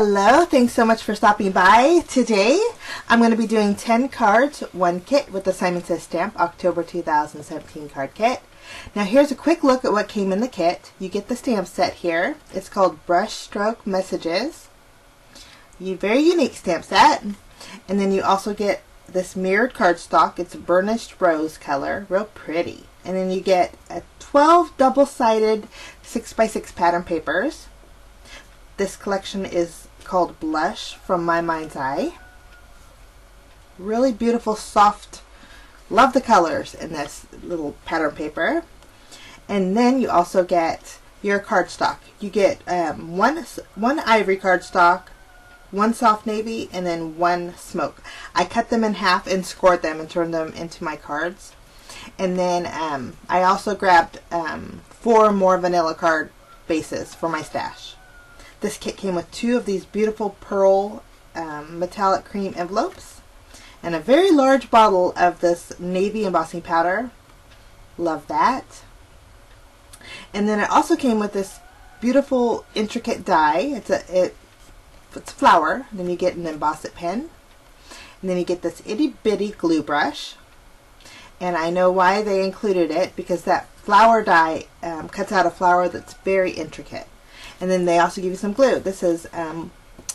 Hello, thanks so much for stopping by. Today I'm going to be doing 10 cards, one kit with the C&CT stamp, October 2017 card kit. Now here's a quick look at what came in the kit. You get the stamp set here. It's called Brushstroke Messages. Very unique stamp set. And then you also get this mirrored cardstock. It's burnished rose color, real pretty. And then you get 12 double-sided 6x6 pattern papers. This collection is called Blush from My Mind's Eye. Really beautiful, soft. Love the colors in this little pattern paper. And then you also get your cardstock. You get one ivory cardstock, one soft navy, and then one smoke. I cut them in half and scored them and turned them into my cards. And then I also grabbed 4 more vanilla card bases for my stash. This kit came with 2 of these beautiful pearl metallic cream envelopes and a very large bottle of this navy embossing powder. Love that. And then it also came with this beautiful intricate die. It's flower. Then you get an embossed pen. And then you get this itty bitty glue brush. And I know why they included it, because that flower die cuts out a flower that's very intricate. And then they also give you some glue. This is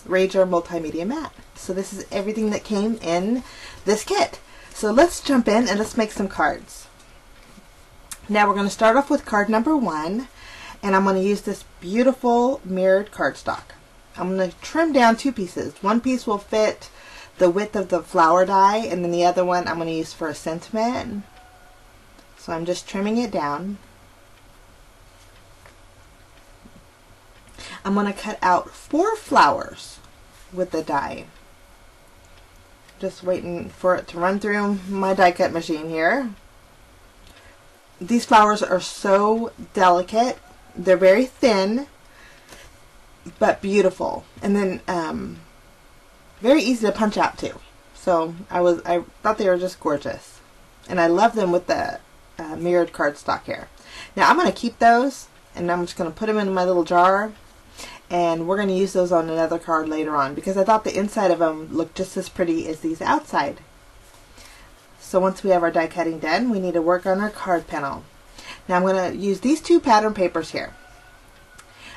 Ranger Multimedia Matte. So this is everything that came in this kit. So let's jump in and let's make some cards. Now we're going to start off with card number 1. And I'm going to use this beautiful mirrored cardstock. I'm going to trim down 2 pieces. One piece will fit the width of the flower die, and then the other one I'm going to use for a sentiment. So I'm just trimming it down. I'm going to cut out 4 flowers with the die. Just waiting for it to run through my die cut machine here. These flowers are so delicate. They're very thin, but beautiful. And then very easy to punch out too. So I thought they were just gorgeous. And I love them with the mirrored cardstock here. Now I'm going to keep those, and I'm just going to put them in my little jar. And we're going to use those on another card later on, because I thought the inside of them looked just as pretty as these outside. So once we have our die cutting done, we need to work on our card panel. Now I'm going to use these 2 pattern papers here.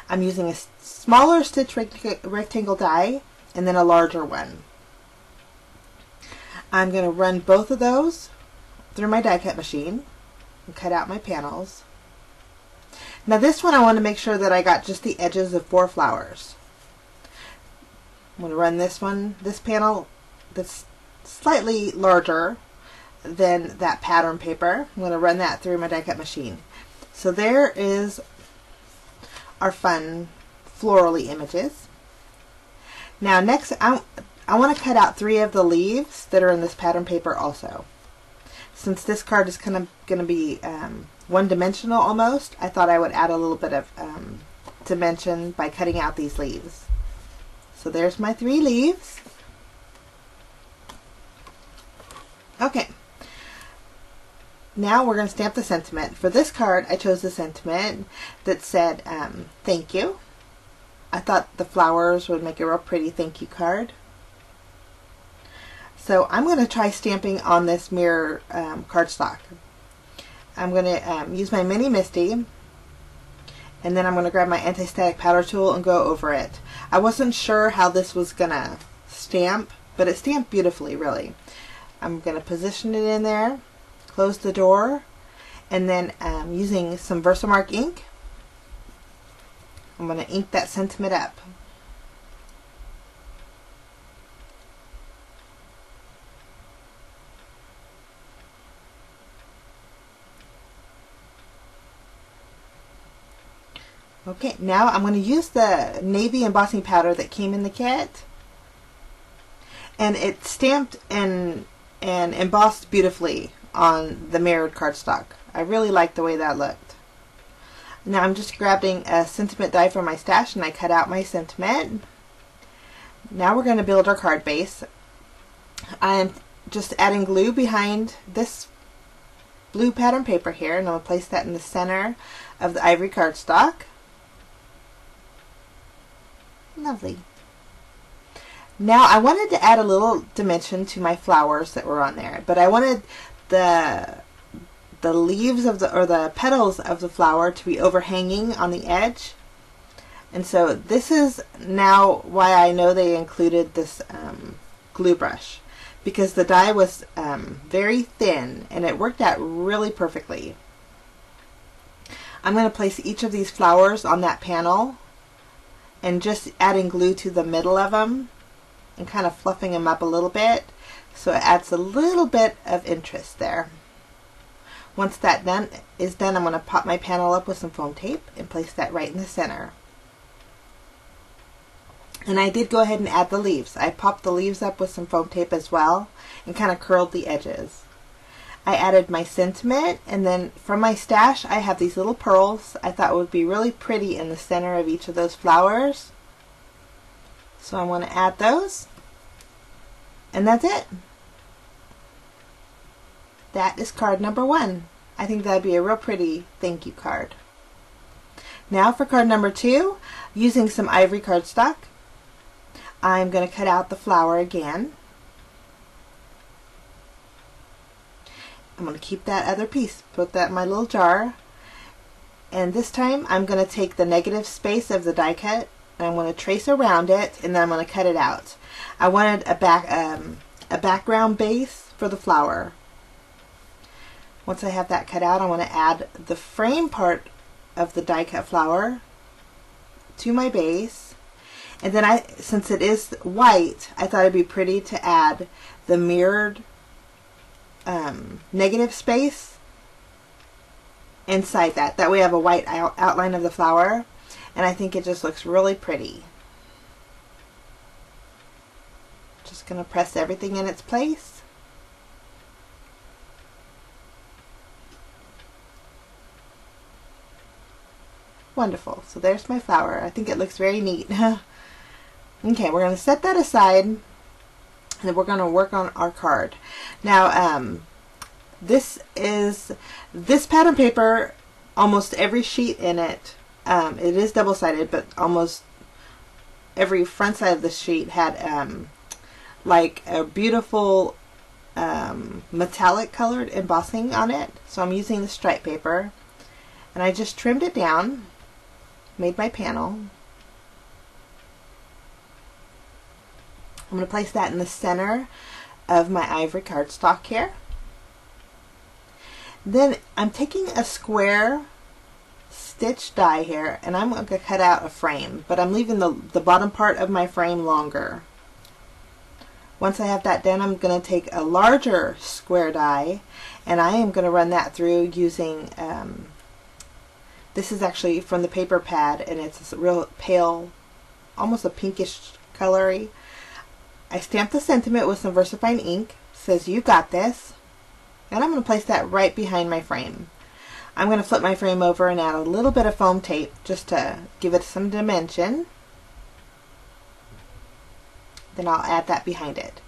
I'm using a smaller stitch rectangle die and then a larger one. I'm going to run both of those through my die cut machine and cut out my panels. Now this one I want to make sure that I got just the edges of 4 flowers. I'm going to run this panel that's slightly larger than that pattern paper. I'm going to run that through my die cut machine. So there is our fun florally images. Now next I want to cut out 3 of the leaves that are in this pattern paper also. Since this card is kind of going to be one-dimensional almost, I thought I would add a little bit of dimension by cutting out these leaves. So there's my 3 leaves. Okay. Now we're going to stamp the sentiment. For this card, I chose the sentiment that said, thank you. I thought the flowers would make a real pretty thank you card. So I'm going to try stamping on this mirror cardstock. I'm going to use my mini Misty, and then I'm going to grab my anti-static powder tool and go over it. I wasn't sure how this was going to stamp, but it stamped beautifully, really. I'm going to position it in there, close the door, and then using some Versamark ink, I'm going to ink that sentiment up. Okay, now I'm going to use the navy embossing powder that came in the kit. And it stamped and embossed beautifully on the mirrored cardstock. I really like the way that looked. Now I'm just grabbing a sentiment die from my stash, and I cut out my sentiment. Now we're going to build our card base. I'm just adding glue behind this blue pattern paper here, and I'll place that in the center of the ivory cardstock. Lovely. Now I wanted to add a little dimension to my flowers that were on there, but I wanted the leaves of the, or the petals of the flower to be overhanging on the edge. And so this is now why I know they included this glue brush, because the die was very thin and it worked out really perfectly. I'm going to place each of these flowers on that panel and just adding glue to the middle of them and kind of fluffing them up a little bit so it adds a little bit of interest there. Once that is done, I'm going to pop my panel up with some foam tape and place that right in the center. And I did go ahead and add the leaves. I popped the leaves up with some foam tape as well and kind of curled the edges. I added my sentiment, and then from my stash I have these little pearls I thought would be really pretty in the center of each of those flowers. So I want to add those, and that's it. That is card number 1. I think that'd be a real pretty thank you card. Now for card number 2, using some ivory cardstock, I'm going to cut out the flower again. I'm going to keep that other piece, put that in my little jar, and this time I'm going to take the negative space of the die cut and I'm going to trace around it, and then I'm going to cut it out. I wanted a background base for the flower. Once I have that cut out, I want to add the frame part of the die cut flower to my base, and then since it is white, I thought it'd be pretty to add the mirrored negative space inside that. That way I have a white outline of the flower, and I think it just looks really pretty. Just going to press everything in its place. Wonderful. So there's my flower. I think it looks very neat. Okay, we're going to set that aside, and then we're going to work on our card. Now, this pattern paper, almost every sheet in it, it is double-sided, but almost every front side of the sheet had like a beautiful metallic colored embossing on it. So I'm using the stripe paper, and I just trimmed it down, made my panel. I'm going to place that in the center of my ivory cardstock here. Then I'm taking a square stitch die here, and I'm going to cut out a frame, but I'm leaving the bottom part of my frame longer. Once I have that done, I'm going to take a larger square die, and I am going to run that through using, this is actually from the paper pad, and it's a real pale, almost a pinkish colory. I stamped the sentiment with some VersaFine ink. It says, "You got this." And I'm going to place that right behind my frame. I'm going to flip my frame over and add a little bit of foam tape just to give it some dimension. Then I'll add that behind it.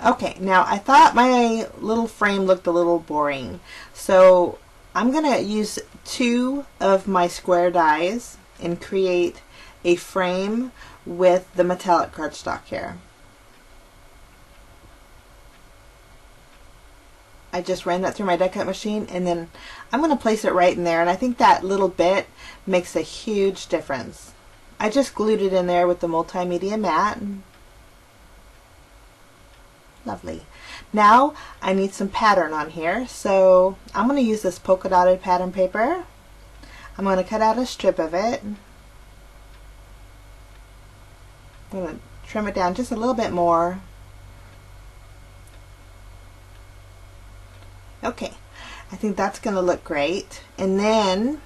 Okay, now I thought my little frame looked a little boring, so I'm going to use 2 of my square dies and create a frame with the metallic cardstock here. I just ran that through my die cut machine, and then I'm going to place it right in there, and I think that little bit makes a huge difference. I just glued it in there with the multimedia mat. Lovely. Now I need some pattern on here, so I'm going to use this polka dotted pattern paper. I'm going to cut out a strip of it. I'm going to trim it down just a little bit more. Okay, I think that's going to look great. And then,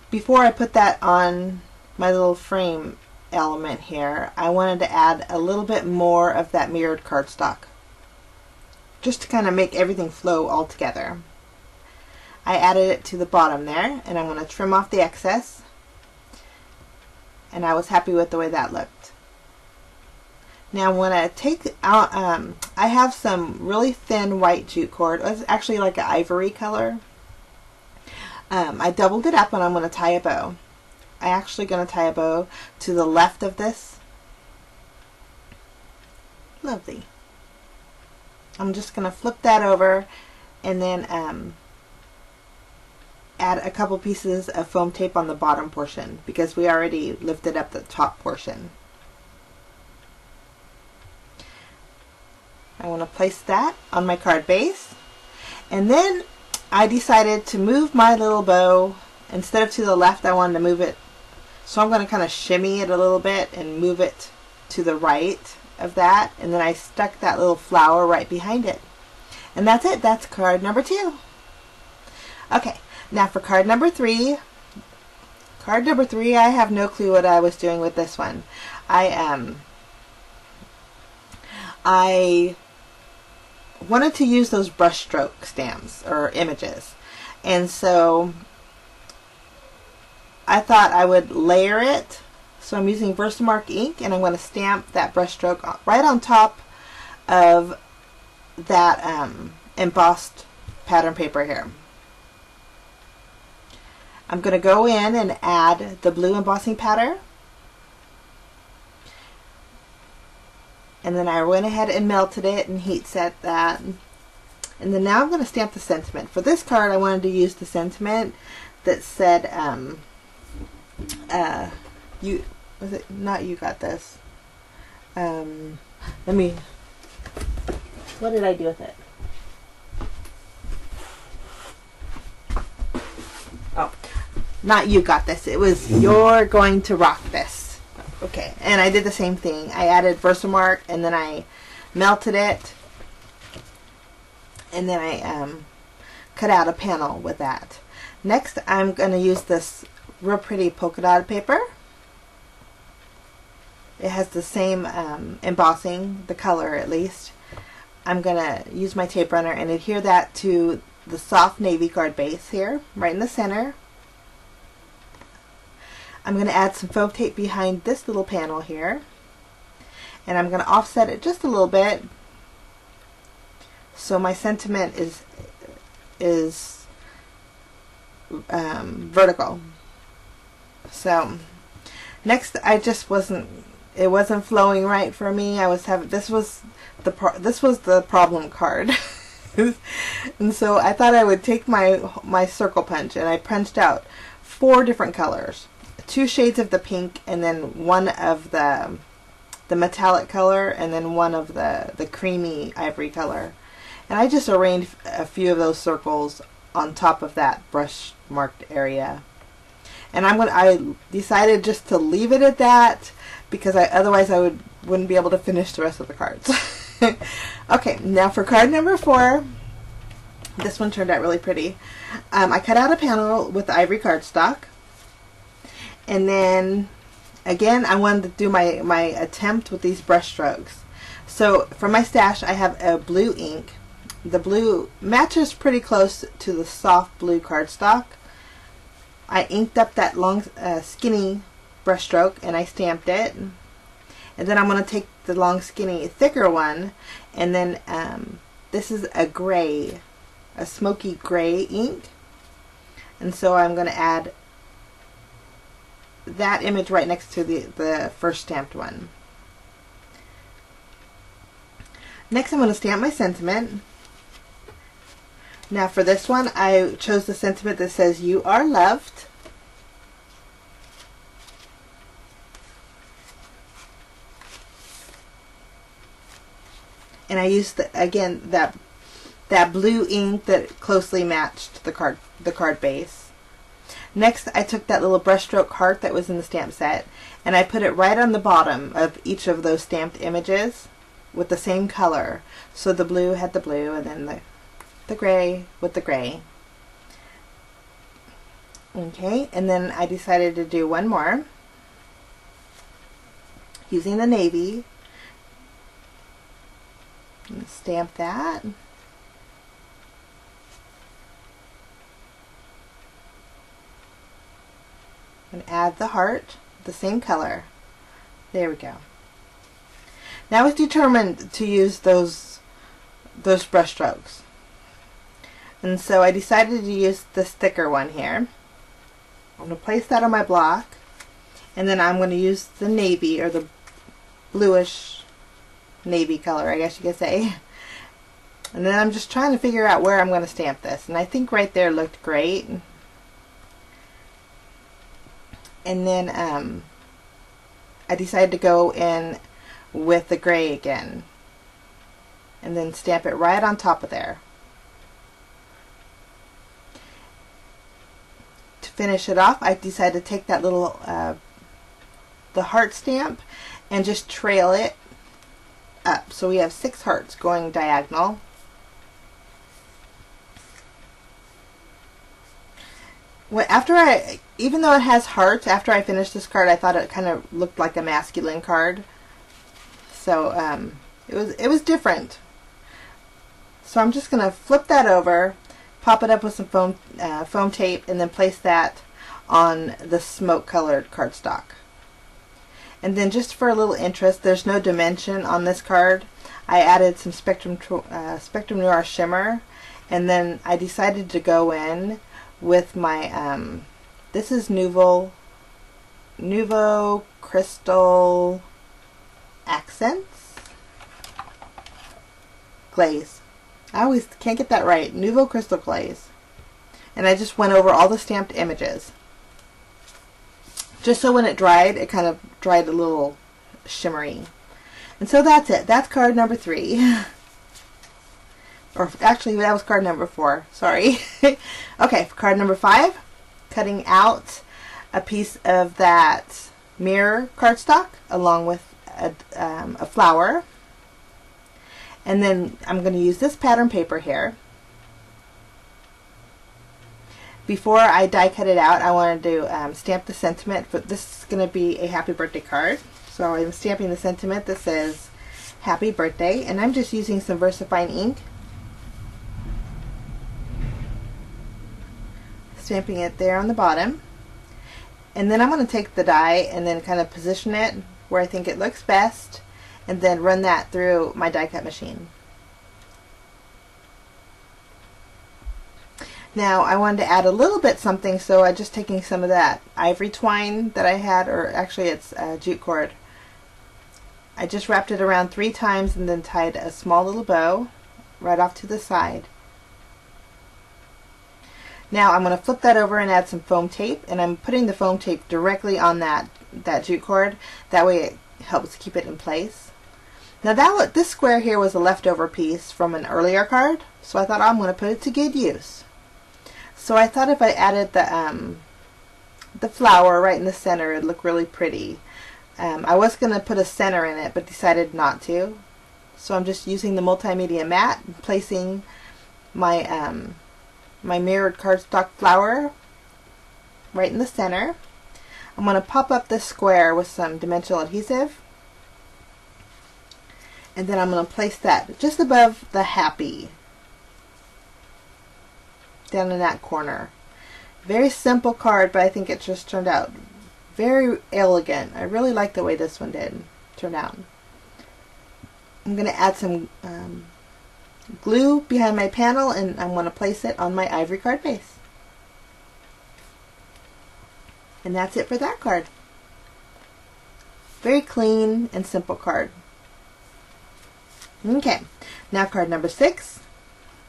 before I put that on my little frame element here, I wanted to add a little bit more of that mirrored cardstock, just to kind of make everything flow all together. I added it to the bottom there, and I'm going to trim off the excess, and I was happy with the way that looked. Now when I take out, I have some really thin white jute cord. It's actually like an ivory color. I doubled it up, and I'm going to tie a bow. I'm actually going to tie a bow to the left of this Lovely. I'm just going to flip that over and then add a couple pieces of foam tape on the bottom portion because we already lifted up the top portion. I want to place that on my card base, and then I decided to move my little bow. Instead of to the left, I wanted to move it, so I'm going to kind of shimmy it a little bit and move it to the right of that, and then I stuck that little flower right behind it. And that's it. That's card number 2. Okay, now for card number 3. Card number 3, I have no clue what I was doing with this one. I wanted to use those brushstroke stamps or images, and so I thought I would layer it. So I'm using Versamark ink, and I'm going to stamp that brushstroke right on top of that embossed pattern paper here. I'm going to go in and add the blue embossing powder. And then I went ahead and melted it and heat set that. And then now I'm going to stamp the sentiment. For this card, I wanted to use the sentiment that said, you, was it, not you got this. Let me, what did I do with it? Oh, not you got this. It was you're going to rock this. Okay, and I did the same thing. I added Versamark, and then I melted it, and then I cut out a panel with that. Next, I'm going to use this real pretty polka dot paper. It has the same embossing, the color at least. I'm going to use my tape runner and adhere that to the soft navy card base here, right in the center. I'm going to add some foam tape behind this little panel here, and I'm going to offset it just a little bit so my sentiment is vertical. So next, it wasn't flowing right for me. I was having, this was the problem card. And so I thought I would take my circle punch, and I punched out 4 different colors. 2 shades of the pink, and then 1 of the metallic color, and then 1 of the creamy ivory color. And I just arranged a few of those circles on top of that brush marked area. And I decided just to leave it at that because otherwise I wouldn't be able to finish the rest of the cards. Okay, now for card number 4. This one turned out really pretty. I cut out a panel with the ivory cardstock. And then, again, I wanted to do my attempt with these brush strokes. So, for my stash, I have a blue ink. The blue matches pretty close to the soft blue cardstock. I inked up that long, skinny brush stroke, and I stamped it. And then I'm going to take the long, skinny, thicker one, and then this is a gray, a smoky gray ink. And so I'm going to add that image right next to the first stamped one. Next, I'm going to stamp my sentiment. Now for this one, I chose the sentiment that says, "You are loved." And I used, again, that blue ink that closely matched the card base. Next, I took that little brushstroke heart that was in the stamp set, and I put it right on the bottom of each of those stamped images with the same color. So the blue had the blue, and then the gray with the gray. Okay, and then I decided to do one more using the navy. And stamp that. And add the heart, the same color. There we go. Now I was determined to use those brush strokes. And so I decided to use this thicker one here. I'm going to place that on my block, and then I'm going to use the navy or the bluish navy color, I guess you could say. And then I'm just trying to figure out where I'm going to stamp this. And I think right there looked great. And then I decided to go in with the gray again. And then stamp it right on top of there. To finish it off, I decided to take that little, the heart stamp and just trail it up. So we have 6 hearts going diagonal. Even though it has hearts, after I finished this card, I thought it kind of looked like a masculine card. So it was different. So I'm just going to flip that over, pop it up with some foam tape, and then place that on the smoke colored cardstock. And then just for a little interest, there's no dimension on this card. I added some Spectrum Noir shimmer, and then I decided to go in with my, this is Nouveau Crystal Accents Glaze. I always can't get that right. Nouveau Crystal Glaze. And I just went over all the stamped images. Just so when it dried, it kind of dried a little shimmery. And so that's it. That's card number 3. Or actually, that was card number 4. Sorry. Okay, for card number 5, cutting out a piece of that mirror cardstock along with a flower. And then I'm going to use this pattern paper here. Before I die cut it out, I wanted to stamp the sentiment, but this is going to be a happy birthday card. So I'm stamping the sentiment that says happy birthday, and I'm just using some VersaFine ink. Stamping it there on the bottom. And then I'm going to take the die and then kind of position it where I think it looks best, and then run that through my die cut machine. Now I wanted to add a little bit something, so I'm just taking some of that ivory twine that I had, or actually it's jute cord. I just wrapped it around 3 times and then tied a small little bow right off to the side. Now I'm going to flip that over and add some foam tape, and I'm putting the foam tape directly on that jute cord. That way it helps keep it in place. Now this square here was a leftover piece from an earlier card, so I thought I'm going to put it to good use. So I thought if I added the flower right in the center, it'd look really pretty. I was going to put a center in it, but decided not to. So I'm just using the multimedia mat and placing my my mirrored cardstock flower right in the center. I'm going to pop up this square with some dimensional adhesive, and then I'm going to place that just above the happy, down in that corner. Very simple card, but I think it just turned out very elegant. I really like the way this one turned out. I'm going to add some glue behind my panel, and I'm going to place it on my ivory card base. And that's it for that card. Very clean and simple card. Okay, now card number 6.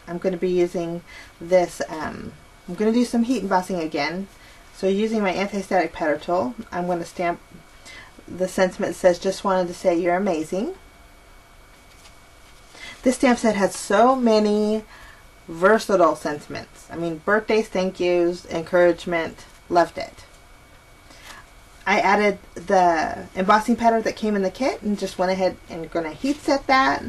I'm going to be using this, I'm going to do some heat embossing again. So using my anti-static powder tool, I'm going to stamp the sentiment that says, just wanted to say you're amazing. This stamp set has so many versatile sentiments. I mean, birthdays, thank yous, encouragement, loved it. I added the embossing powder that came in the kit and just went ahead and going to heat set that.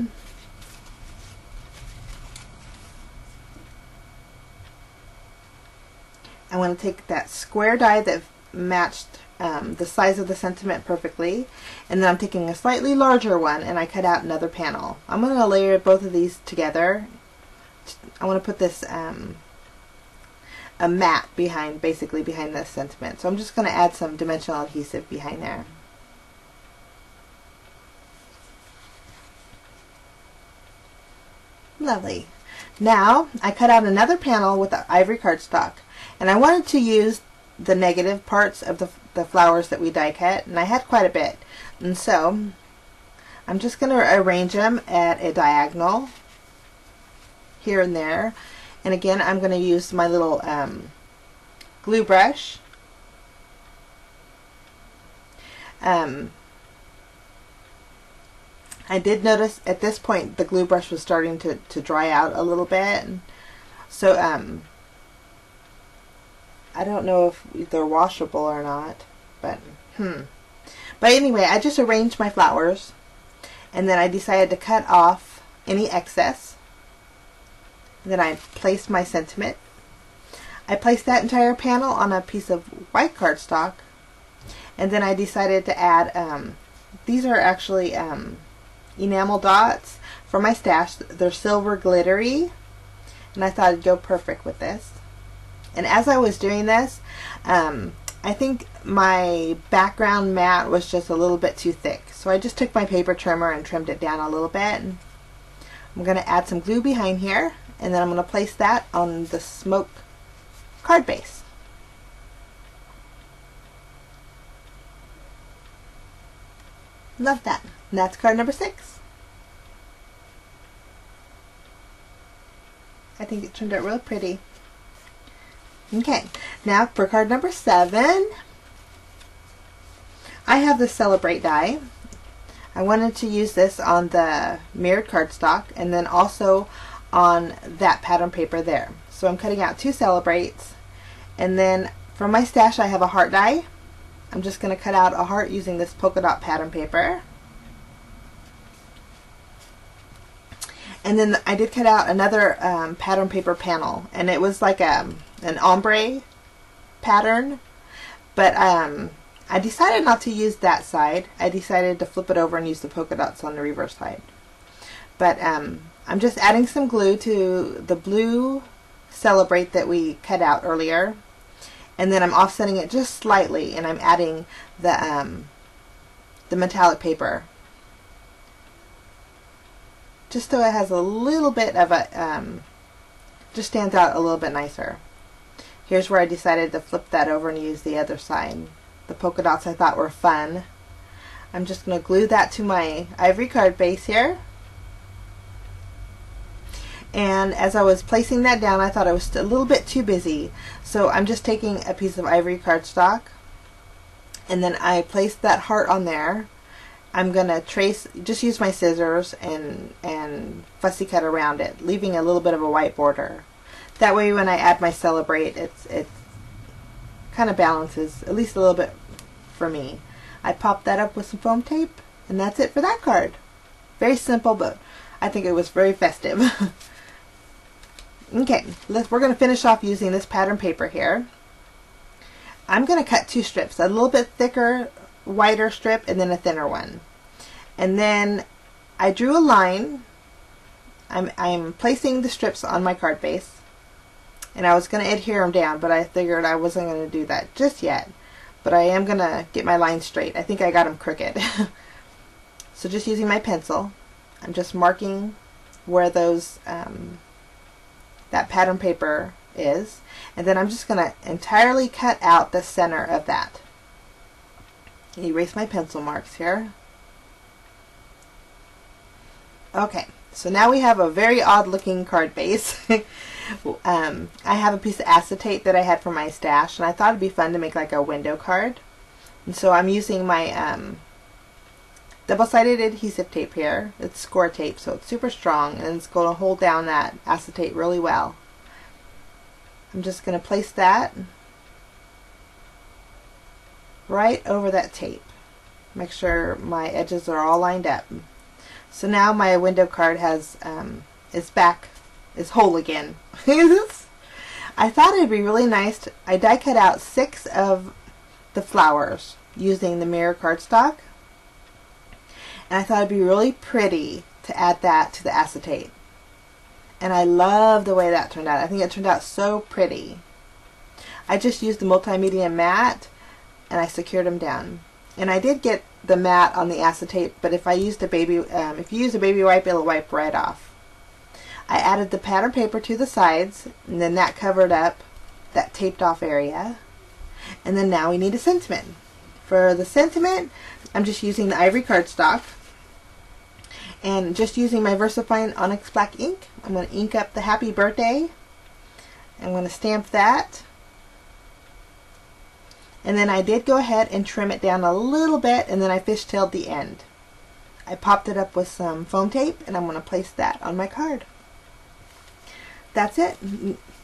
I want to take that square die that matched the size of the sentiment perfectly, and then I'm taking a slightly larger one and I cut out another panel. I'm going to layer both of these together. I want to put this a mat basically behind this sentiment. So I'm just going to add some dimensional adhesive behind there. Lovely. Now I cut out another panel with the ivory cardstock, and I wanted to use the negative parts of the flowers that we die cut, and I had quite a bit, and so I'm just going to arrange them at a diagonal here and there. And again, I'm going to use my little glue brush. I did notice at this point the glue brush was starting to dry out a little bit. So I don't know if they're washable or not, but But anyway, I just arranged my flowers, and then I decided to cut off any excess. Then I placed my sentiment. I placed that entire panel on a piece of white cardstock, and then I decided to add, these are actually enamel dots from my stash. They're silver glittery, and I thought it'd go perfect with this. And as I was doing this, I think my background mat was just a little bit too thick, so I just took my paper trimmer and trimmed it down a little bit. I'm going to add some glue behind here, and then I'm going to place that on the smoke card base. Love that. And that's card number 6. I think it turned out real pretty. Okay, now for card number 7, I have the Celebrate die. I wanted to use this on the mirrored cardstock and then also on that pattern paper there. So I'm cutting out 2 Celebrates, and then from my stash I have a heart die. I'm just going to cut out a heart using this polka dot pattern paper. And then I did cut out another pattern paper panel, and it was like an ombre pattern, but I decided not to use that side. I decided to flip it over and use the polka dots on the reverse side. But I'm just adding some glue to the blue Celebrate that we cut out earlier, and then I'm offsetting it just slightly, and I'm adding the metallic paper, just so it has a little bit of a, just stands out a little bit nicer. Here's where I decided to flip that over and use the other side. The polka dots I thought were fun. I'm just going to glue that to my ivory card base here. And as I was placing that down, I thought I was a little bit too busy. So I'm just taking a piece of ivory cardstock, and then I placed that heart on there. I'm going to trace, just use my scissors and fussy cut around it, leaving a little bit of a white border. That way when I add my Celebrate, it kind of balances, at least a little bit for me. I popped that up with some foam tape, and that's it for that card. Very simple, but I think it was very festive. Okay, we're going to finish off using this pattern paper here. I'm going to cut 2 strips, a little bit thicker, wider strip, and then a thinner one. And then I drew a line. I'm placing the strips on my card base, and I was going to adhere them down, but I figured I wasn't going to do that just yet. But I am going to get my lines straight. I think I got them crooked. So just using my pencil, I'm just marking where those that pattern paper is, and then I'm just going to entirely cut out the center of that. Erase my pencil marks here. Okay, so now we have a very odd looking card base. I have a piece of acetate that I had from my stash, and I thought it'd be fun to make like a window card. And so I'm using my double-sided adhesive tape here. It's score tape, so it's super strong, and it's going to hold down that acetate really well. I'm just going to place that right over that tape. Make sure my edges are all lined up. So now my window card has is whole again. I thought it'd be really nice. I die cut out 6 of the flowers using the mirror cardstock, and I thought it'd be really pretty to add that to the acetate. And I love the way that turned out. I think it turned out so pretty. I just used the multimedia mat, and I secured them down. And I did get the mat on the acetate, but if I used a baby, if you use a baby wipe, it'll wipe right off. I added the pattern paper to the sides, and then that covered up that taped off area. And then now we need a sentiment. For the sentiment, I'm just using the ivory cardstock, And just using my VersaFine Onyx Black ink, I'm going to ink up the happy birthday. I'm going to stamp that. And then I did go ahead and trim it down a little bit, and then I fishtailed the end. I popped it up with some foam tape, and I'm going to place that on my card. That's it.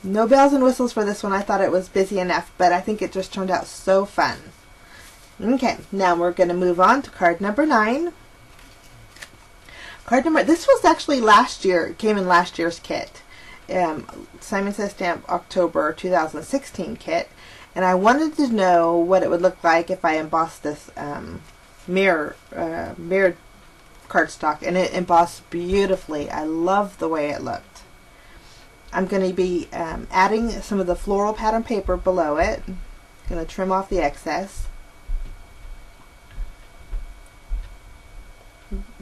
No bells and whistles for this one. I thought it was busy enough, but I think it just turned out so fun. Okay, now we're going to move on to card number 9. This was actually last year. It came in last year's kit. C&CT Stamp October 2016 kit. And I wanted to know what it would look like if I embossed this mirrored cardstock, and it embossed beautifully. I love the way it looked. I'm going to be adding some of the floral pattern paper below it. Going to trim off the excess.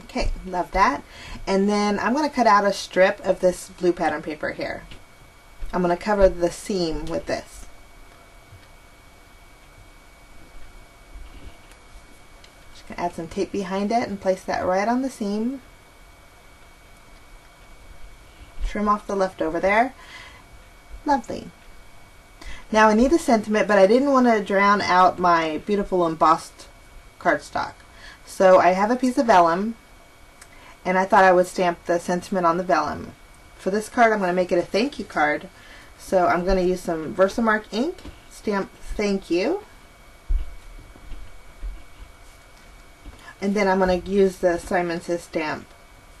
Okay, love that. And then I'm going to cut out a strip of this blue pattern paper here. I'm going to cover the seam with this. Add some tape behind it and place that right on the seam. Trim off the leftover there. Lovely. Now I need a sentiment, but I didn't want to drown out my beautiful embossed cardstock. So I have a piece of vellum, and I thought I would stamp the sentiment on the vellum. For this card, I'm going to make it a thank you card. So I'm going to use some Versamark ink, stamp thank you. And then I'm going to use the C&CT Stamp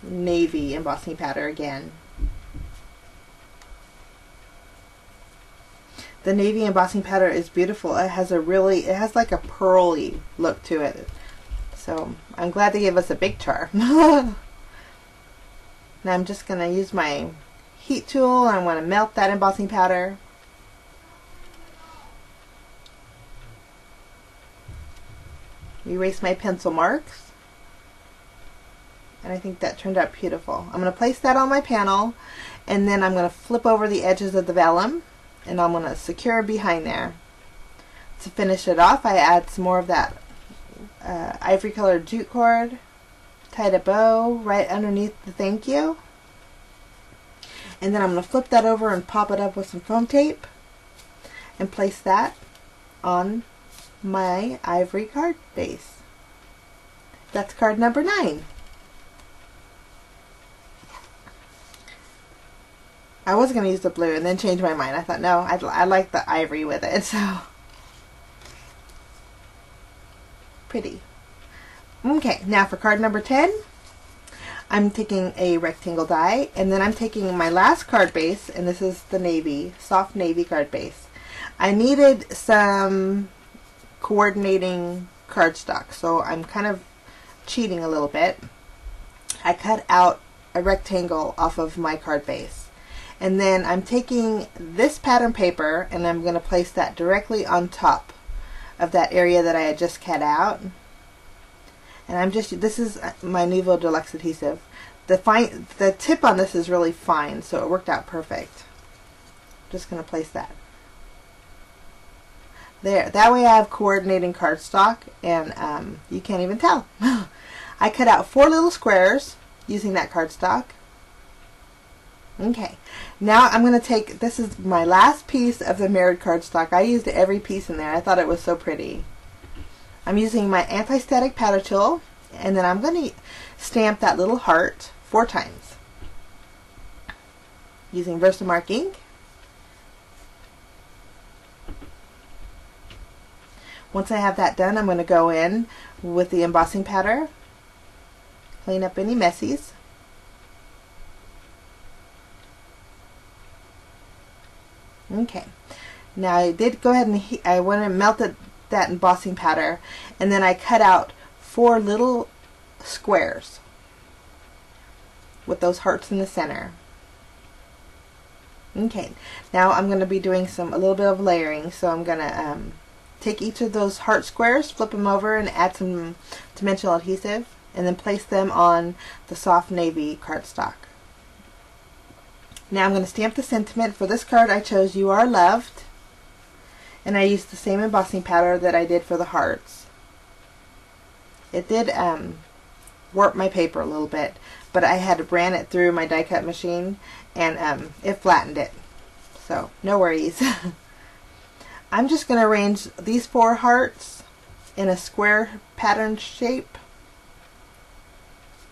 navy embossing powder again. The navy embossing powder is beautiful. It has like a pearly look to it. So I'm glad they gave us a big jar. Now I'm just going to use my heat tool, and I want to melt that embossing powder. Erase my pencil marks, and I think that turned out beautiful. I'm going to place that on my panel, and then I'm going to flip over the edges of the vellum, and I'm going to secure behind there. To finish it off, I add some more of that ivory colored jute cord, tied a bow right underneath the thank you, and then I'm going to flip that over and pop it up with some foam tape and place that on my ivory card base. That's card number 9. I was going to use the blue and then change my mind. I thought, no, I like the ivory with it. So pretty. Okay, now for card number 10, I'm taking a rectangle die, and then I'm taking my last card base, and this is the navy, soft navy card base. I needed some coordinating cardstock, so I'm kind of cheating a little bit. I cut out a rectangle off of my card base, and then I'm taking this pattern paper and I'm going to place that directly on top of that area that I had just cut out. And this is my Nouveau Deluxe adhesive. The tip on this is really fine, so it worked out perfect. Just going to place that there. That way I have coordinating cardstock, and you can't even tell. I cut out 4 little squares using that cardstock. Okay, now I'm going to take, this is my last piece of the mirrored cardstock. I used every piece in there. I thought it was so pretty. I'm using my anti-static powder tool, and then I'm going to stamp that little heart 4 times using Versamark ink. Once I have that done, I'm going to go in with the embossing powder, clean up any messies. Okay, now I did go ahead and I went and melted that embossing powder, and then I cut out 4 little squares with those hearts in the center. Okay, now I'm going to be doing a little bit of layering, so I'm going to take each of those heart squares, flip them over, and add some dimensional adhesive, and then place them on the soft navy cardstock. Now I'm going to stamp the sentiment. For this card I chose "You Are Loved," and I used the same embossing powder that I did for the hearts. It did warp my paper a little bit, but I had to brand it through my die cut machine, and it flattened it. So no worries. I'm just going to arrange these 4 hearts in a square pattern shape.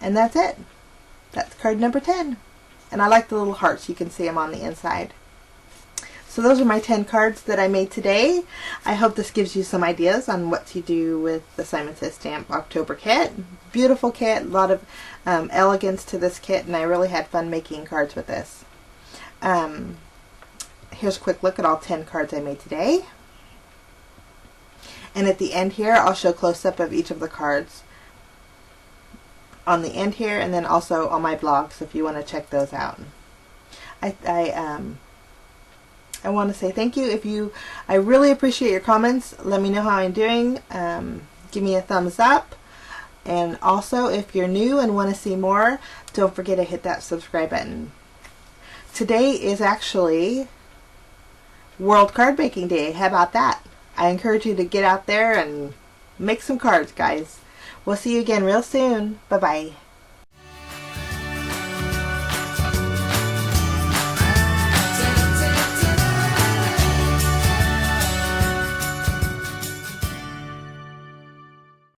And that's it. That's card number 10. And I like the little hearts. You can see them on the inside. So those are my 10 cards that I made today. I hope this gives you some ideas on what to do with the C&CT Stamp October kit. Beautiful kit. A lot of elegance to this kit, and I really had fun making cards with this. Here's a quick look at all 10 cards I made today. And at the end here, I'll show a close-up of each of the cards on the end here, and then also on my blog, so if you want to check those out. I want to say thank you. I really appreciate your comments. Let me know how I'm doing. Give me a thumbs up. And also, if you're new and want to see more, don't forget to hit that subscribe button. Today is actually World Card Making Day. How about that? I encourage you to get out there and make some cards, guys. We'll see you again real soon. Bye-bye.